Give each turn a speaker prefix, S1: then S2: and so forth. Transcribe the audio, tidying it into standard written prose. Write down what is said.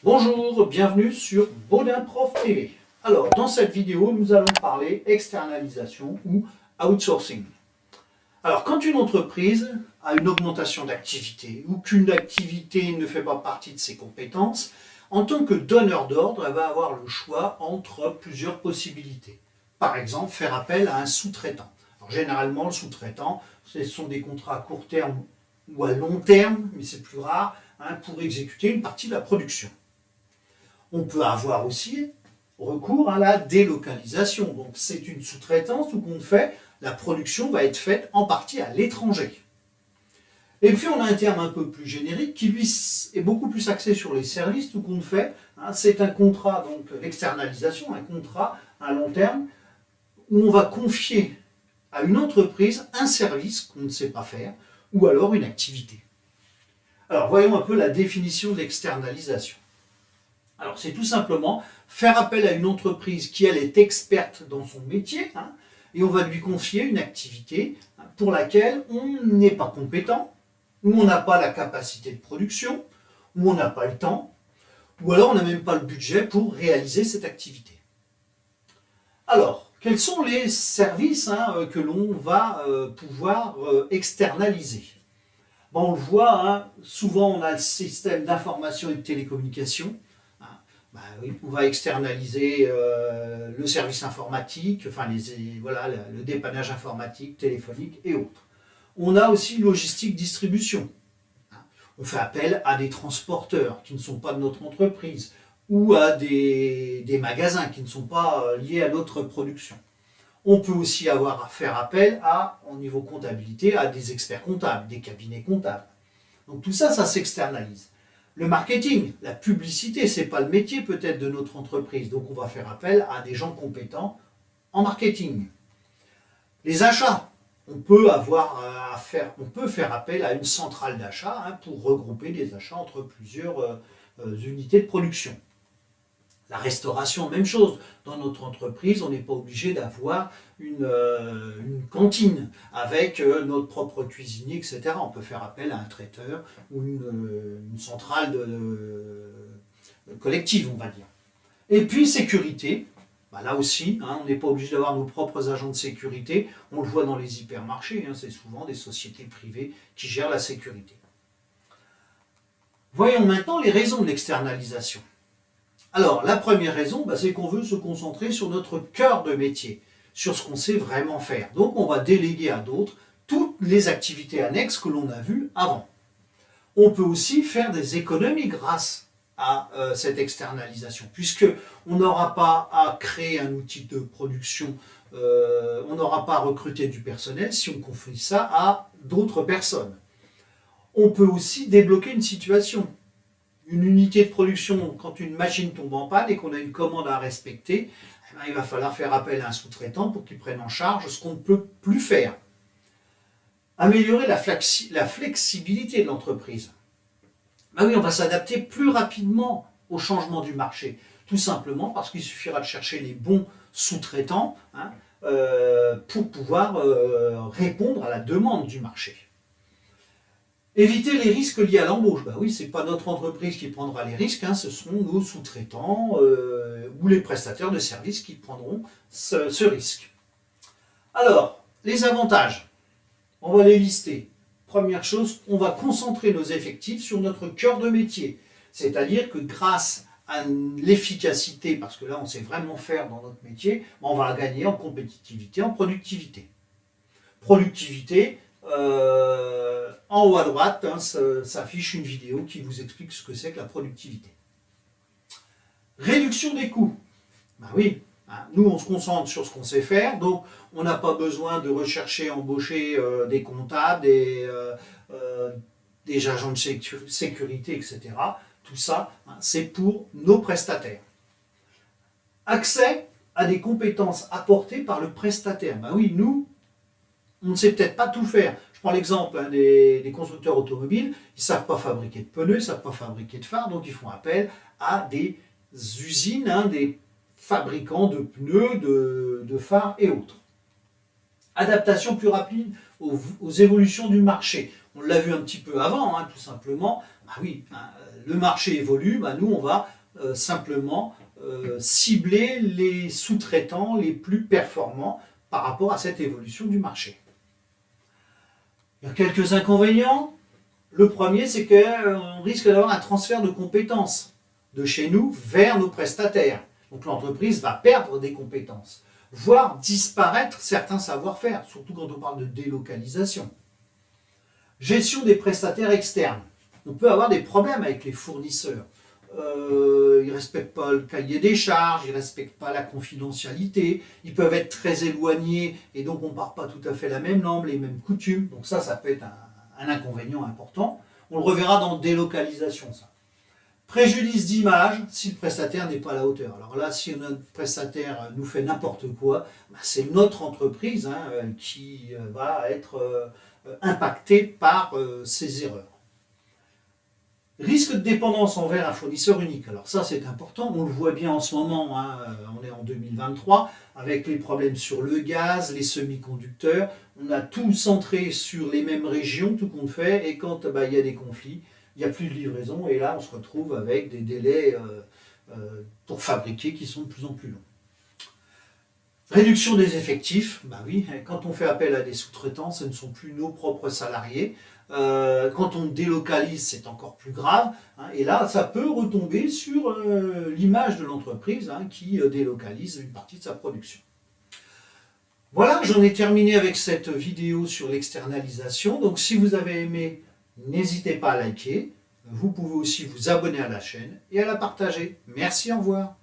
S1: Bonjour, bienvenue sur Baudin Prof TV. Alors, dans cette vidéo, nous allons parler externalisation ou outsourcing. Alors, quand une entreprise a une augmentation d'activité ou qu'une activité ne fait pas partie de ses compétences, en tant que donneur d'ordre, elle va avoir le choix entre plusieurs possibilités. Par exemple, faire appel à un sous-traitant. Alors, généralement, le sous-traitant, ce sont des contrats à court terme ou à long terme, mais c'est plus rare, pour exécuter une partie de la production. On peut avoir aussi recours à la délocalisation. Donc c'est une sous-traitance où on fait, la production va être faite en partie à l'étranger. Et puis on a un terme un peu plus générique qui lui est beaucoup plus axé sur les services, tout compte fait. C'est un contrat, donc l'externalisation, un contrat à long terme où on va confier à une entreprise un service qu'on ne sait pas faire ou alors une activité. Alors voyons un peu la définition de l'externalisation. Alors c'est tout simplement faire appel à une entreprise qui elle est experte dans son métier et on va lui confier une activité pour laquelle on n'est pas compétent, ou on n'a pas la capacité de production, ou on n'a pas le temps, ou alors on n'a même pas le budget pour réaliser cette activité. Alors, quels sont les services que l'on va pouvoir externaliser? On le voit, souvent on a le système d'information et de télécommunication. Oui, on va externaliser le service informatique, le dépannage informatique, téléphonique et autres. On a aussi logistique distribution. On fait appel à des transporteurs qui ne sont pas de notre entreprise ou à des magasins qui ne sont pas liés à notre production. On peut aussi faire appel au niveau comptabilité, à des experts comptables, des cabinets comptables. Donc tout ça, ça s'externalise. Le marketing, la publicité, ce n'est pas le métier peut-être de notre entreprise. Donc on va faire appel à des gens compétents en marketing. Les achats, on peut faire appel à une centrale d'achat pour regrouper des achats entre plusieurs unités de production. La restauration, même chose. Dans notre entreprise, on n'est pas obligé d'avoir une cantine avec notre propre cuisinier, etc. On peut faire appel à un traiteur ou une centrale collective, on va dire. Et puis, sécurité. Là aussi, on n'est pas obligé d'avoir nos propres agents de sécurité. On le voit dans les hypermarchés, c'est souvent des sociétés privées qui gèrent la sécurité. Voyons maintenant les raisons de l'externalisation. Alors, la première raison, c'est qu'on veut se concentrer sur notre cœur de métier, sur ce qu'on sait vraiment faire. Donc, on va déléguer à d'autres toutes les activités annexes que l'on a vues avant. On peut aussi faire des économies grâce à cette externalisation, puisqu'on n'aura pas à créer un outil de production, on n'aura pas à recruter du personnel si on confie ça à d'autres personnes. On peut aussi débloquer une situation. Une unité de production, quand une machine tombe en panne et qu'on a une commande à respecter, il va falloir faire appel à un sous-traitant pour qu'il prenne en charge ce qu'on ne peut plus faire. Améliorer la flexibilité de l'entreprise. Oui, on va s'adapter plus rapidement au changement du marché, tout simplement parce qu'il suffira de chercher les bons sous-traitants pour pouvoir répondre à la demande du marché. Éviter les risques liés à l'embauche. Oui, ce n'est pas notre entreprise qui prendra les risques, ce sont nos sous-traitants ou les prestataires de services qui prendront ce risque. Alors, les avantages, on va les lister. Première chose, on va concentrer nos effectifs sur notre cœur de métier. C'est-à-dire que grâce à l'efficacité, parce que là on sait vraiment faire dans notre métier, on va gagner en compétitivité, en productivité. Productivité, en haut à droite, s'affiche une vidéo qui vous explique ce que c'est que la productivité. Réduction des coûts. Oui, nous on se concentre sur ce qu'on sait faire, donc on n'a pas besoin de rechercher, embaucher des comptables, des agents de sécurité, etc. Tout ça, c'est pour nos prestataires. Accès à des compétences apportées par le prestataire. Oui, nous, on ne sait peut-être pas tout faire. Je prends l'exemple des constructeurs automobiles, ils ne savent pas fabriquer de pneus, ils ne savent pas fabriquer de phares, donc ils font appel à des usines, des fabricants de pneus, de phares et autres. Adaptation plus rapide aux évolutions du marché. On l'a vu un petit peu avant, tout simplement. Bah oui, le marché évolue, nous on va simplement cibler les sous-traitants les plus performants par rapport à cette évolution du marché. Il y a quelques inconvénients. Le premier, c'est qu'on risque d'avoir un transfert de compétences de chez nous vers nos prestataires. Donc l'entreprise va perdre des compétences, voire disparaître certains savoir-faire, surtout quand on parle de délocalisation. Gestion des prestataires externes. On peut avoir des problèmes avec les fournisseurs. Ils ne respectent pas le cahier des charges, ils ne respectent pas la confidentialité, ils peuvent être très éloignés et donc on ne parle pas tout à fait la même langue, les mêmes coutumes. Donc ça peut être un inconvénient important. On le reverra dans délocalisation, ça. Préjudice d'image si le prestataire n'est pas à la hauteur. Alors là, si notre prestataire nous fait n'importe quoi, c'est notre entreprise qui va être impactée par ces erreurs. Risque de dépendance envers un fournisseur unique. Alors ça, c'est important. On le voit bien en ce moment. On est en 2023 avec les problèmes sur le gaz, les semi-conducteurs. On a tout centré sur les mêmes régions, tout compte fait. Et quand il y a des conflits, il n'y a plus de livraison. Et là, on se retrouve avec des délais pour fabriquer qui sont de plus en plus longs. Réduction des effectifs, oui, quand on fait appel à des sous-traitants, ce ne sont plus nos propres salariés. Quand on délocalise, c'est encore plus grave. Et là, ça peut retomber sur l'image de l'entreprise qui délocalise une partie de sa production. Voilà, j'en ai terminé avec cette vidéo sur l'externalisation. Donc si vous avez aimé, n'hésitez pas à liker. Vous pouvez aussi vous abonner à la chaîne et à la partager. Merci, au revoir.